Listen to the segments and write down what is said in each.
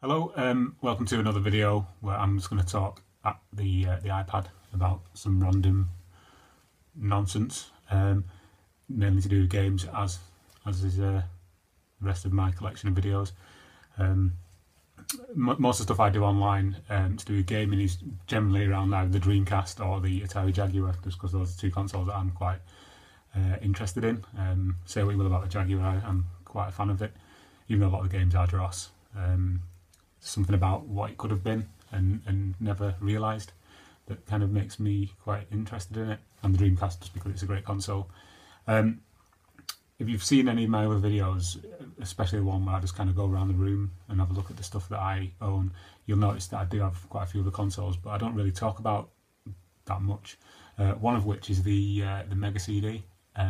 Hello, welcome to another video where I'm just going to talk at the iPad about some random nonsense, mainly to do with games, as is the rest of my collection of videos. Most of the stuff I do online to do with gaming is generally around either the Dreamcast or the Atari Jaguar, just because those are two consoles that I'm quite interested in. Say what you will about the Jaguar, I'm quite a fan of it, even though a lot of the games are dross. Something about what it could have been and never realised that kind of makes me quite interested in it, and the Dreamcast just because it's a great console. If you've seen any of my other videos, especially the one where I just kind of go around the room and have a look at the stuff that I own, you'll notice that I do have quite a few of the consoles, but I don't really talk about that much. One of which is the Mega CD,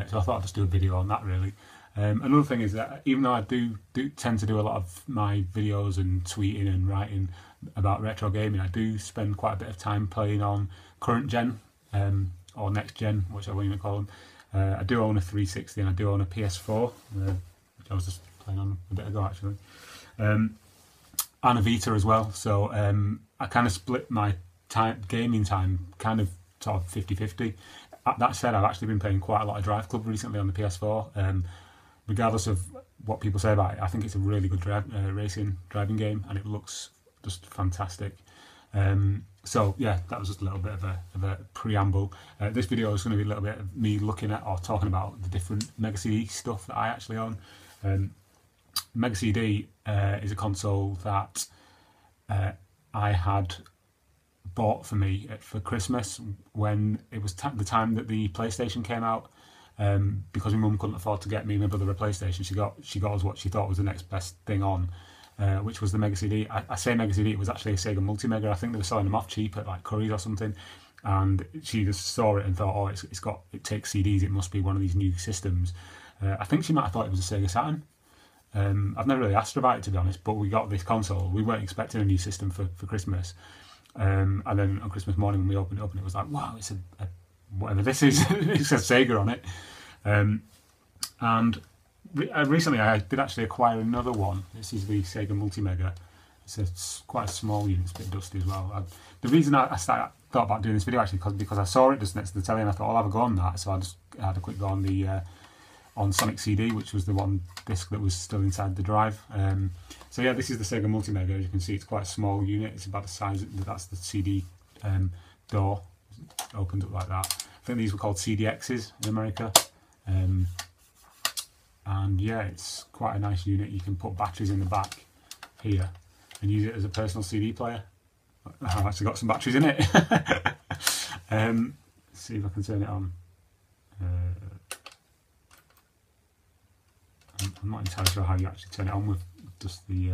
so I thought I'd just do a video on that really. Another thing is that even though I do tend to do a lot of my videos and tweeting and writing about retro gaming, I do spend quite a bit of time playing on current gen or next gen, which I won't even call them. I do own a 360 and I do own a PS4, which I was just playing on a bit ago actually, and a Vita as well. So I kind of split my gaming time kind of sort of 50-50. That said, I've actually been playing quite a lot of Drive Club recently on the PS4. Regardless of what people say about it, I think it's a really good driving game, and it looks just fantastic. So yeah, that was just a little bit of a preamble. This video is going to be a little bit of me looking at or talking about the different Mega CD stuff that I actually own. Mega CD is a console that I had bought for me for Christmas when it was the time that the PlayStation came out. Because my mum couldn't afford to get me and my brother a PlayStation, she got us what she thought was the next best thing on, which was the Mega CD. I say Mega CD, it was actually a Sega Multimega. I think they were selling them off cheap at like Curry's or something, and she just saw it and thought, oh, it takes CDs, it must be one of these new systems. I think she might have thought it was a Sega Saturn. I've never really asked her about it, to be honest, but we got this console. We weren't expecting a new system for Christmas, and then on Christmas morning when we opened it up, and it was like, wow, it's a whatever this is. It says Sega on it. And recently I did actually acquire another one. This is the Sega Multimega. It's quite a small unit, it's a bit dusty as well. The reason I thought about doing this video actually because I saw it just next to the telly and I thought I'll have a go on that. So I just had a quick go on the on Sonic CD, which was the one disc that was still inside the drive. So yeah, this is the Sega Multimega. As you can see, it's quite a small unit. It's about the size. That's the CD door. It opened up like that. I think these were called CDXs in America. And yeah, it's quite a nice unit. You can put batteries in the back here and use it as a personal CD player. I've actually got some batteries in it. Let's see if I can turn it on. I'm not entirely sure how you actually turn it on with just the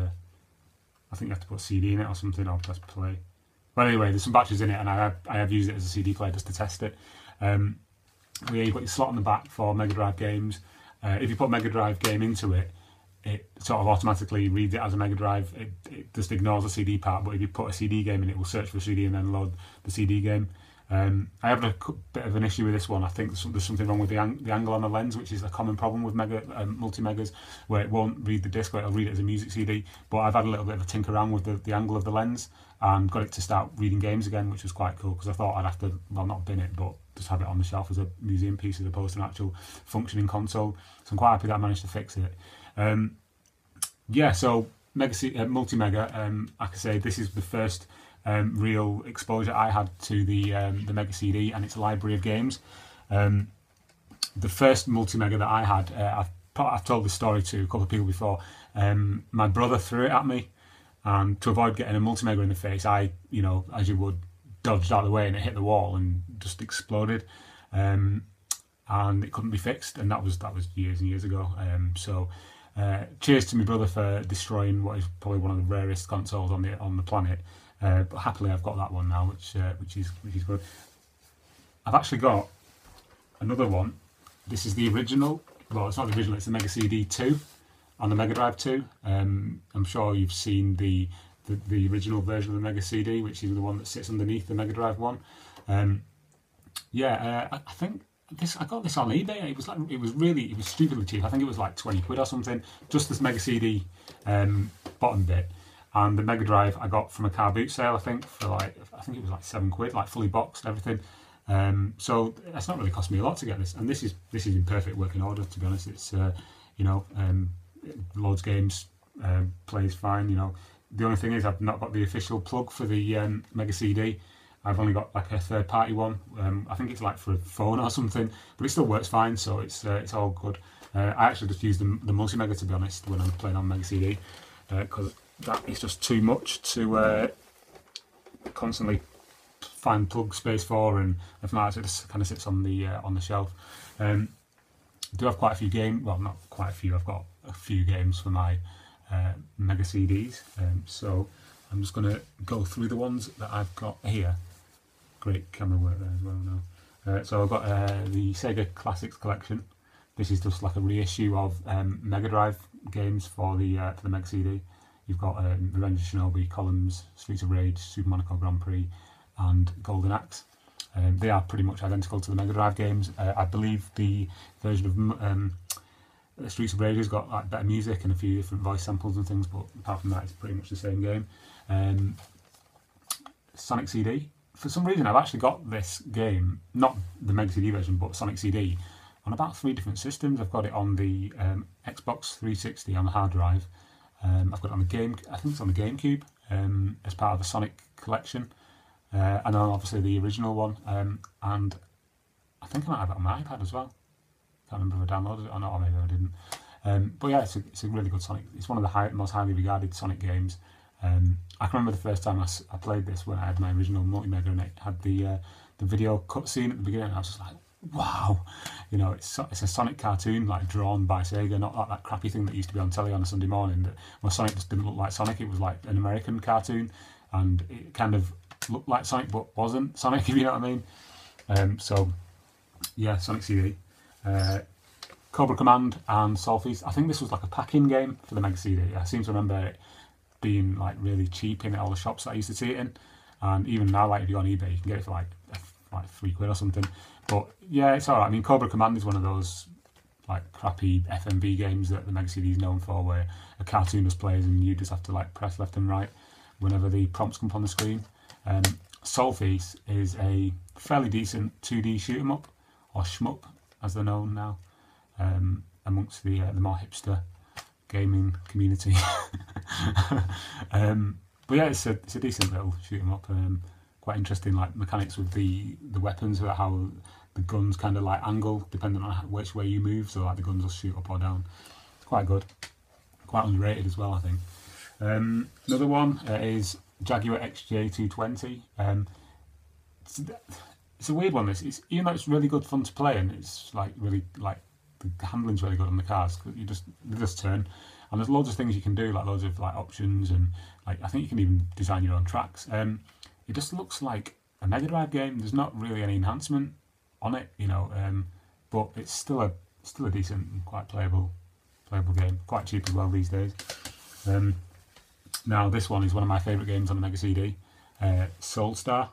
I think you have to put a CD in it or something, or press play. But anyway, there's some batteries in it, and I have used it as a CD player just to test it. You've got your slot on the back for Mega Drive games. If you put a Mega Drive game into it, it sort of automatically reads it as a Mega Drive. It just ignores the CD part, but if you put a CD game in, it will search for a CD and then load the CD game. I have a bit of an issue with this one. I think there's something wrong with the angle on the lens, which is a common problem with Multimegas, where it won't read the disc, but it'll read it as a music CD. But I've had a little bit of a tinker around with the angle of the lens and got it to start reading games again, which was quite cool because I thought I'd have to, well, not bin it, but just have it on the shelf as a museum piece as opposed to an actual functioning console. So I'm quite happy that I managed to fix it. Yeah, so Multimega, like I say, this is the first real exposure I had to the Mega CD and its library of games. The first Multimega that I had, I've told this story to a couple of people before. My brother threw it at me, and to avoid getting a Multimega in the face, I, as you would, dodged out of the way and it hit the wall and just exploded. And it couldn't be fixed, and that was years and years ago. So cheers to my brother for destroying what is probably one of the rarest consoles on the planet. But happily I've got that one now, which is good. I've actually got another one. This is the original. Well, it's not the original. It's the Mega CD 2 on the Mega Drive 2. I'm sure you've seen the original version of the Mega CD, which is the one that sits underneath the Mega Drive one. I think I got this on eBay. It was stupidly cheap. I think it was like 20 quid or something. Just this Mega CD bottom bit. And the Mega Drive I got from a car boot sale, I think, for like, I think it was like £7, like fully boxed, everything. So it's not really cost me a lot to get this, and this is in perfect working order, to be honest. It's you know, loads of games, plays fine. You know, the only thing is I've not got the official plug for the Mega CD. I've only got like a third-party one. I think it's like for a phone or something, but it still works fine, so it's all good. I actually just use the Multimega, to be honest, when I'm playing on Mega CD, because that is just too much to constantly find plug space for, and if not, it just kind of sits on the shelf. I do have quite a few games. Well, not quite a few. I've got a few games for my Mega CDs. So I'm just going to go through the ones that I've got here. Great camera work there as well now. So I've got the Sega Classics collection. This is just like a reissue of Mega Drive games for the Mega CD. You've got Avenger, Shinobi, Columns, Streets of Rage, Super Monaco Grand Prix, and Golden Axe. They are pretty much identical to the Mega Drive games. I believe the version of Streets of Rage has got like better music and a few different voice samples and things, but apart from that, it's pretty much the same game. Sonic CD. For some reason, I've actually got this game, not the Mega CD version, but Sonic CD, on about 3 different systems. I've got it on the Xbox 360 on the hard drive. I've got it on the game. I think it's on the GameCube as part of a Sonic collection. And then obviously the original one, and I think I might have it on my iPad as well. Can't remember if I downloaded it or not, or maybe I didn't. But yeah, it's a really good Sonic. It's one of the most highly regarded Sonic games. I can remember the first time I played this when I had my original Multimega, and it had the video cutscene at the beginning. I was just like, wow, you know, it's a Sonic cartoon like drawn by Sega, not like that crappy thing that used to be on telly on a Sunday morning. That well, Sonic just didn't look like Sonic. It was like an American cartoon, and it kind of looked like Sonic but wasn't Sonic, if you know what I mean. So yeah, Sonic CD, Cobra Command and Sophies. I think this was like a pack-in game for the Mega CD. I seem to remember it being like really cheap in all the shops that I used to see it in, and even now, like if you go on eBay, you can get it for like £3 or something. But yeah, it's alright. I mean, Cobra Command is one of those like crappy FMV games that the Mega CD is known for, where a cartoon just plays and you just have to like press left and right whenever the prompts come up on the screen. Sophies is a fairly decent 2D shoot 'em up, or shmup as they're known now, amongst the more hipster gaming community. But yeah, it's a decent little shoot 'em up. Quite interesting, like mechanics with the weapons, how the guns kind of like angle depending on which way you move. So like the guns will shoot up or down. It's quite good, quite underrated as well, I think. Another one is Jaguar XE 220. It's a weird one. It's even though it's really good fun to play, and it's like really like the handling's really good on the cars, because they just turn, and there's loads of things you can do, like loads of like options, and like I think you can even design your own tracks. It just looks like a Mega Drive game. There's not really any enhancement on it, you know, but it's still a decent and quite playable game. Quite cheap as well these days. Now this one is one of my favourite games on the Mega CD, Soul Star,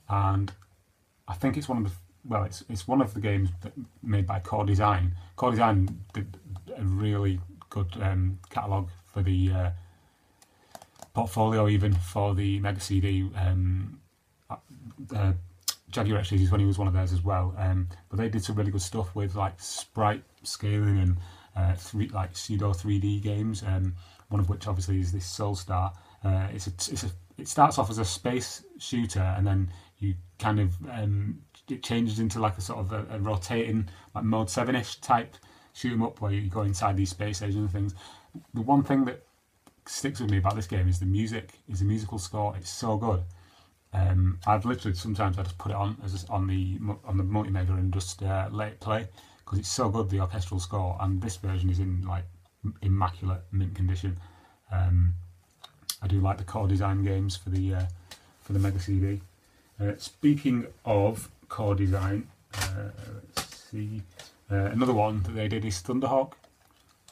and I think it's one of the games made by Core Design. Core Design did a really good catalogue for the portfolio, even for the Mega CD. Jaguar XE is when he was one of theirs as well. But they did some really good stuff with like sprite scaling and pseudo 3D games. One of which obviously is this Soul Star. It starts off as a space shooter, and then you kind of it changes into like a sort of a rotating like Mode 7-ish type shoot 'em up, where you go inside these space stations and things. The one thing that sticks with me about this game is the musical score. It's so good. I've literally sometimes I just put it on on the Multimega and just let it play, because it's so good, the orchestral score, and this version is in like immaculate mint condition. I do like the Core Design games for the Mega CD. Speaking of Core Design, let's see, another one that they did is Thunderhawk.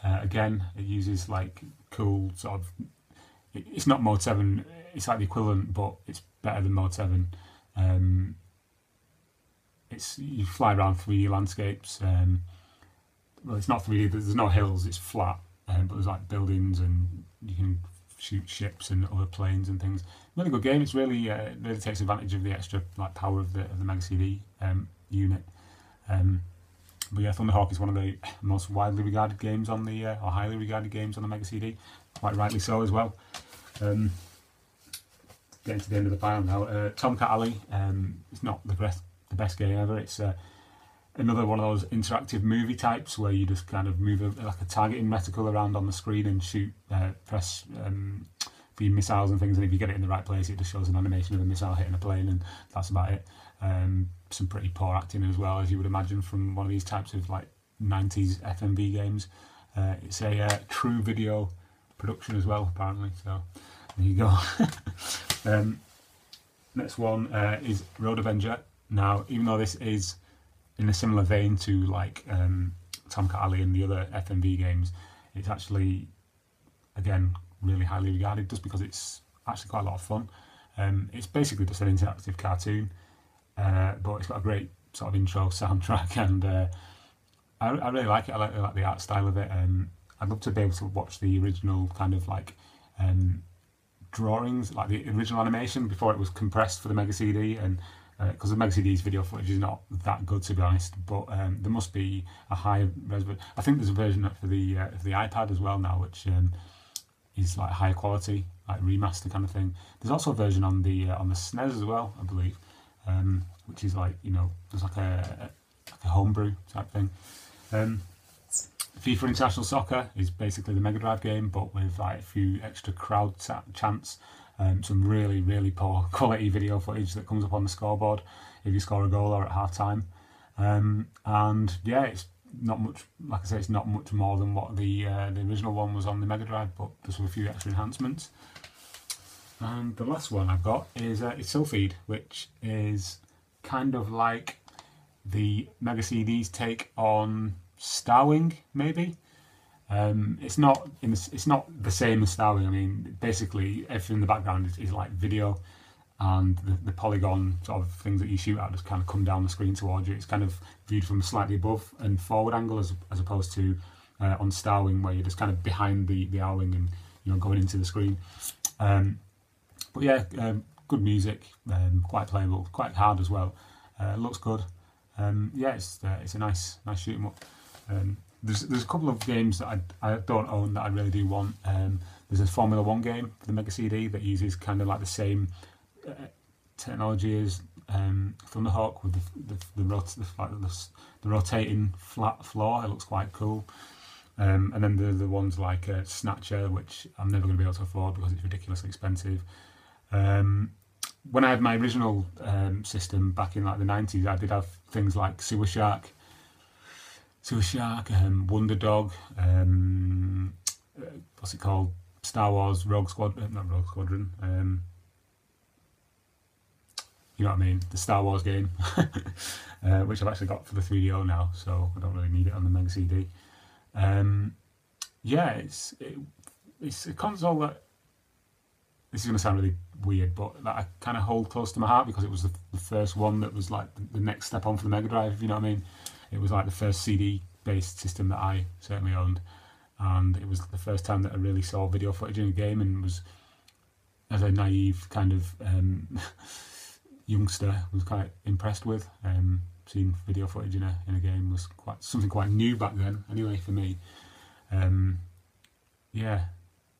Again, it uses like cool sort of. It's not Mode 7. It's like the equivalent, but it's better than Mode 7. You fly around 3D landscapes. Well, it's not 3D. There's no hills. It's flat, but there's like buildings, and you can shoot ships and other planes and things. Really good game. It's really really takes advantage of the extra like power of the Mega CD unit. But yeah, Thunderhawk is one of the most widely regarded games on the or highly regarded games on the Mega CD, quite rightly so as well. Getting to the end of the pile now. Tomcat Alley. It's not the best game ever. It's another one of those interactive movie types where you just kind of move like a targeting reticle around on the screen and shoot, press for your missiles and things, and if you get it in the right place it just shows an animation of a missile hitting a plane, and that's about it. Some pretty poor acting as well, as you would imagine from one of these types of like 90s FMV games. It's a true video production as well, apparently, so there you go. Next one is Road Avenger. Now, even though this is in a similar vein to like Tomcat Alley and the other FMV games, it's actually, again, really highly regarded just because it's actually quite a lot of fun. It's basically just an interactive cartoon, but it's got a great sort of intro soundtrack, and I really like it. I like the art style of it. I'd love to be able to watch the original kind of like drawings, like the original animation before it was compressed for the Mega CD, and because the Mega CD's video footage is not that good, to be honest, but there must be a high resolution. I think there's a version for the iPad as well now, which is like higher quality, like remaster kind of thing. There's also a version on the SNES as well, I believe, which is like, you know, there's like a homebrew type thing. FIFA International Soccer is basically the Mega Drive game, but with like a few extra crowd chants. Some really poor quality video footage that comes up on the scoreboard if you score a goal or at half time. And yeah, it's not much, like I say, it's not much more than what the original one was on the Mega Drive, but just with a few extra enhancements. And the last one I've got is Sophies, which is kind of like the Mega CD's take on Starwing, maybe. It's not the same as Starwing. I mean, basically everything in the background is like video, and the polygon sort of things that you shoot at just kind of come down the screen towards you. It's kind of viewed from a slightly above and forward angle as opposed to on Starwing, where you're just kind of behind the owling and, you know, going into the screen. But yeah, good music, quite playable, quite hard as well. Looks good. Yeah, it's a nice shoot 'em up. There's a couple of games that I don't own that I really do want. There's a Formula 1 game for the Mega CD that uses kind of like the same technology as Thunderhawk with the rotating flat floor. It looks quite cool. And then the ones like Snatcher, which I'm never going to be able to afford because it's ridiculously expensive. When I had my original system back in like the 90s, I did have things like Sewer Shark, Wonder Dog, what's it called? Star Wars Rogue Squadron, not Rogue Squadron. You know what I mean? The Star Wars game, which I've actually got for the 3DO now, so I don't really need it on the Mega CD. Yeah, it's a console that, this is going to sound really weird, but that I kind of hold close to my heart because it was the first one that was like the next step on for the Mega Drive, if you know what I mean. It was like the first CD-based system that I certainly owned, and it was the first time that I really saw video footage in a game, and was, as a naive kind of youngster, was quite impressed with. Seeing video footage in a game was something quite new back then, anyway, for me. Yeah,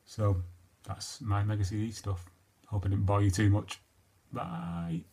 so that's my Mega CD stuff. Hope I didn't bore you too much. Bye.